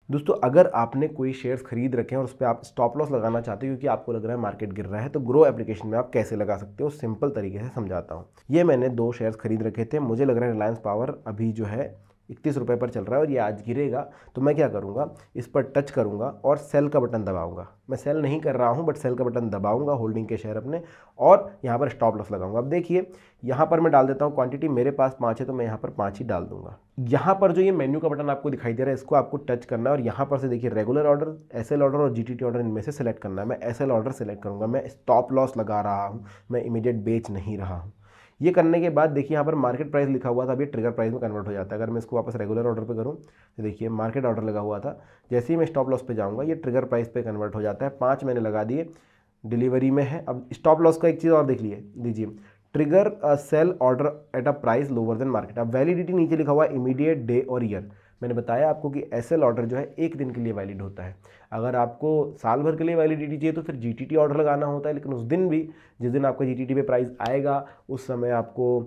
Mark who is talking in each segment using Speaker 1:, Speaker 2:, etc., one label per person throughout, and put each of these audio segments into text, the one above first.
Speaker 1: दोस्तों अगर आपने कोई शेयर्स खरीद रखे हैं और उस पर आप स्टॉप लॉस लगाना चाहते हो क्योंकि आपको लग रहा है मार्केट गिर रहा है, तो ग्रो एप्लीकेशन में आप कैसे लगा सकते हो सिंपल तरीके से समझाता हूँ। ये मैंने 2 शेयर्स खरीद रखे थे, मुझे लग रहा है रिलायंस पावर अभी जो है 31 रुपये पर चल रहा है और ये आज गिरेगा, तो मैं क्या करूँगा, इस पर टच करूँगा और सेल का बटन दबाऊँगा। मैं सेल नहीं कर रहा हूँ बट सेल का बटन दबाऊँगा होल्डिंग के शेयर अपने, और यहाँ पर स्टॉप लॉस लगाऊंगा। अब देखिए यहाँ पर मैं डाल देता हूँ क्वांटिटी, मेरे पास 5 है तो मैं यहाँ पर 5 ही डाल दूंगा। यहाँ पर जो ये मेन्यू का बटन आपको दिखाई दे रहा है, इसको आपको टच करना है और यहाँ पर से देखिए रेगुलर ऑर्डर, एसएल ऑर्डर और जीटीटी ऑर्डर, इनमें से सिलेक्ट करना है। मैं एसएल ऑर्डर सिलेक्ट करूँगा, मैं स्टॉप लॉस लगा रहा हूँ, मैं इमीडिएट बेच नहीं रहा हूँ। ये करने के बाद देखिए यहाँ पर मार्केट प्राइस लिखा हुआ था, अभी ट्रिगर प्राइस में कन्वर्ट हो जाता है। अगर मैं इसको वापस रेगुलर ऑर्डर पे करूँ तो देखिए मार्केट ऑर्डर लगा हुआ था, जैसे ही मैं स्टॉप लॉस पे जाऊँगा ये ट्रिगर प्राइस पे कन्वर्ट हो जाता है। 5 मैंने लगा दिए, डिलीवरी में है। अब स्टॉप लॉस का एक चीज़ और देख लीजिए, trigger sell order at a price lower than market. अब वैलिडिटी नीचे लिखा हुआ है इमीडिएट डे और ईयर। मैंने बताया आपको कि एसएल ऑर्डर जो है 1 दिन के लिए वैलिड होता है। अगर आपको साल भर के लिए वैलिडिटी चाहिए तो फिर जीटीटी ऑर्डर लगाना होता है, लेकिन उस दिन भी, जिस दिन आपका जीटीटी पे प्राइस आएगा उस समय आपको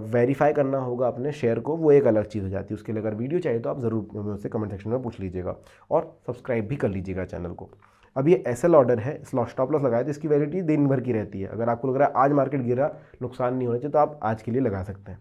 Speaker 1: वेरीफाई करना होगा अपने शेयर को, वो एक अलग चीज़ हो जाती है। उसके लिए अगर वीडियो चाहिए तो आप ज़रूर मुझसे कमेंट सेक्शन में पूछ लीजिएगा और सब्सक्राइब भी कर लीजिएगा चैनल को। अब ये एसएल ऑर्डर है, स्टॉप लॉस लगाया तो इसकी वैलिडिटी दिन भर की रहती है। अगर आपको लग रहा है आज मार्केट गिरा, नुकसान नहीं होना चाहिए, तो आप आज के लिए लगा सकते हैं।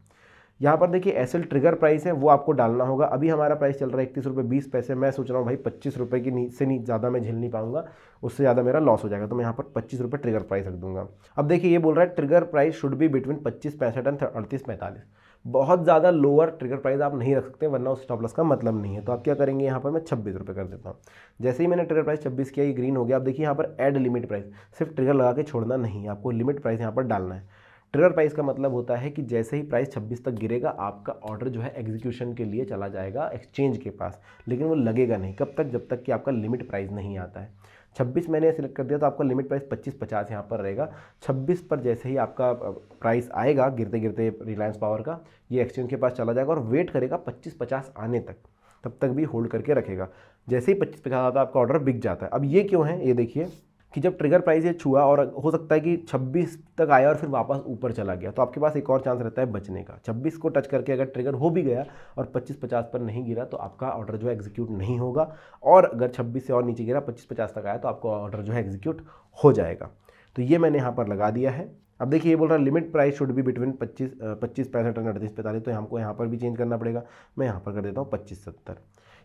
Speaker 1: यहाँ पर देखिए एसएल ट्रिगर प्राइस है, वो आपको डालना होगा। अभी हमारा प्राइस चल रहा है 31 रुपये 20 पैसे। मैं सोच रहा हूँ भाई 25 रुपये की से ज़्यादा मैं झेल नहीं पाऊंगा, उससे ज़्यादा मेरा लॉस हो जाएगा, तो मैं यहाँ पर 25 रुपये ट्रिगर प्राइस रख दूंगा। अब देखिए ये बोल रहा है trigger price should be between 25.65 and 38.45। बहुत ज़्यादा लोअर ट्रिगर प्राइस आप नहीं रख सकते, वरना उस स्टॉप लॉस का मतलब नहीं है। तो आप क्या करेंगे, यहाँ पर मैं 26 रुपये कर देता हूँ। जैसे ही मैंने ट्रिगर प्राइस 26 किया, ये ग्रीन हो गया। अब देखिए यहाँ पर ऐड लिमिट प्राइस, सिर्फ ट्रिगर लगा के छोड़ना नहीं, आपको लिमिट प्राइस यहाँ पर डालना है। ट्रिगर प्राइस का मतलब होता है कि जैसे ही प्राइस 26 तक गिरेगा, आपका ऑर्डर जो है एग्जीक्यूशन के लिए चला जाएगा एक्सचेंज के पास, लेकिन वो लगेगा नहीं। कब तक, जब तक कि आपका लिमिट प्राइस नहीं आता है। 26 मैंने सिलेक्ट कर दिया तो आपका लिमिट प्राइस 25.50 यहाँ पर रहेगा। 26 पर जैसे ही आपका प्राइस आएगा गिरते गिरते रिलायंस पावर का, ये एक्सचेंज के पास चला जाएगा और वेट करेगा 25.50 आने तक, तब तक भी होल्ड करके रखेगा। जैसे ही 25.50 आता है आपका ऑर्डर बिक जाता है। अब ये क्यों है, ये देखिए कि जब ट्रिगर प्राइस ये छुआ और हो सकता है कि 26 तक आया और फिर वापस ऊपर चला गया, तो आपके पास एक और चांस रहता है बचने का। 26 को टच करके अगर ट्रिगर हो भी गया और 25.50 पर नहीं गिरा तो आपका ऑर्डर जो है एग्जीक्यूट नहीं होगा, और अगर 26 से और नीचे गिरा 25.50 तक आया तो आपका ऑर्डर जो है एग्जीक्यूट हो जाएगा। तो ये मैंने यहाँ पर लगा दिया है। अब देखिए ये बोल रहा है लिमिट प्राइस शुड भी बिटवीन 25.65 एंड 38.45, तो हमको यहाँ पर भी चेंज करना पड़ेगा। मैं यहाँ पर कर देता हूँ 25.70।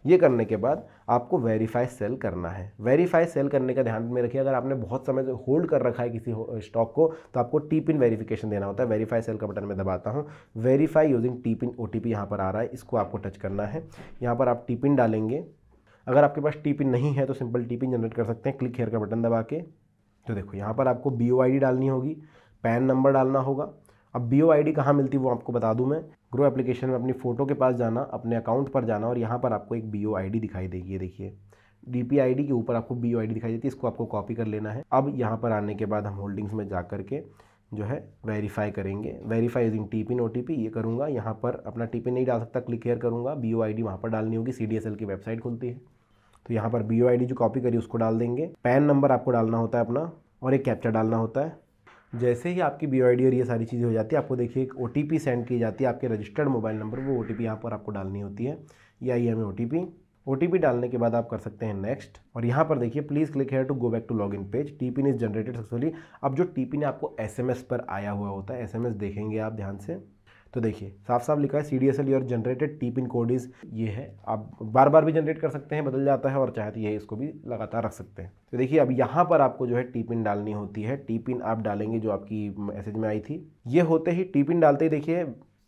Speaker 1: ये करने के बाद आपको वेरीफाई सेल करना है। वेरीफाई सेल करने का ध्यान में रखिए, अगर आपने बहुत समय से होल्ड कर रखा है किसी स्टॉक को तो आपको टी पिन वेरिफिकेशन देना होता है। वेरीफाई सेल का बटन में दबाता हूँ, verify using T pin OTP यहाँ पर आ रहा है, इसको आपको टच करना है। यहाँ पर आप टी पिन डालेंगे। अगर आपके पास टी पिन नहीं है तो सिंपल टी पिन जनरेट कर सकते हैं क्लिक हेयर का बटन दबा के। तो देखो यहाँ पर आपको BOID डालनी होगी, पैन नंबर डालना होगा। अब BOID कहाँ मिलती है वो आपको बता दूं मैं। ग्रो एप्लीकेशन में अपनी फ़ोटो के पास जाना, अपने अकाउंट पर जाना और यहाँ पर आपको एक BOID दिखाई देगी, ये देखिए DPID के ऊपर आपको BOID दिखाई देती है, इसको आपको कॉपी कर लेना है। अब यहाँ पर आने के बाद हम होल्डिंग्स में जा करके जो है वेरीफाई करेंगे। Verify using T pin OTP, ये करूँगा। यहाँ पर अपना टी पिन नहीं डाल सकता, क्लिक हेयर करूँगा। BOID वहाँ पर डालनी होगी, CDSL की वेबसाइट खुलती है, तो यहाँ पर BOID जो कॉपी करी उसको डाल देंगे। पैन नंबर आपको डालना होता है अपना, और एक कैप्चा डालना होता है। जैसे ही आपकी BOID और ये सारी चीज़ें हो जाती है, आपको देखिए एक OTP सेंड की जाती है आपके रजिस्टर्ड मोबाइल नंबर, वो OTP यहाँ पर आपको डालनी होती है, या IMEI OTP डालने के बाद आप कर सकते हैं नेक्स्ट। और यहाँ पर देखिए please click here to go back to login page, T PIN is generated successfully. अब जो टी पिन आपको SMS पर आया हुआ होता है, SMS देखेंगे आप ध्यान से, तो देखिए साफ साफ लिखा है CDSL your generated T pin code is, ये है। आप बार बार भी जनरेट कर सकते हैं, बदल जाता है, और चाहे तो ये इसको भी लगातार रख सकते हैं। तो देखिए अब यहाँ पर आपको जो है टी पिन डालनी होती है। टी पिन आप डालेंगे जो आपकी मैसेज में आई थी। ये होते ही टी पिन डालते ही देखिए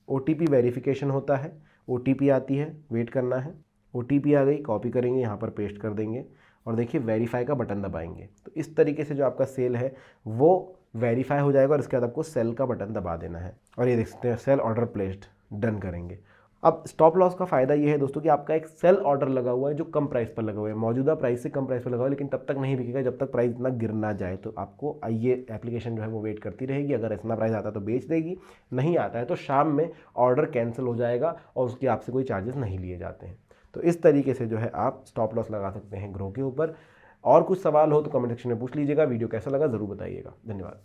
Speaker 1: OTP वेरिफिकेशन होता है, OTP आती है, वेट करना है। OTP आ गई, कॉपी करेंगे, यहाँ पर पेस्ट कर देंगे और देखिए वेरीफाई का बटन दबाएंगे। तो इस तरीके से जो आपका सेल है वो वेरीफाई हो जाएगा और इसके बाद आपको सेल का बटन दबा देना है और ये देख सकते हैं सेल ऑर्डर प्लेस्ड, डन करेंगे। अब स्टॉप लॉस का फायदा ये है दोस्तों कि आपका एक सेल ऑर्डर लगा हुआ है जो कम प्राइस पर लगा हुआ है, मौजूदा प्राइस से कम प्राइस पर लगा हुआ है, लेकिन तब तक नहीं बिकेगा जब तक प्राइस इतना गिर ना जाए। तो आपको ये एप्लीकेशन जो है वो वेट करती रहेगी, अगर इतना प्राइस आता है तो बेच देगी, नहीं आता है तो शाम में ऑर्डर कैंसिल हो जाएगा और उसके आपसे कोई चार्जेस नहीं लिए जाते हैं। तो इस तरीके से जो है आप स्टॉप लॉस लगा सकते हैं ग्रो के ऊपर। और कुछ सवाल हो तो कमेंट सेक्शन में पूछ लीजिएगा। वीडियो कैसा लगा ज़रूर बताइएगा। धन्यवाद।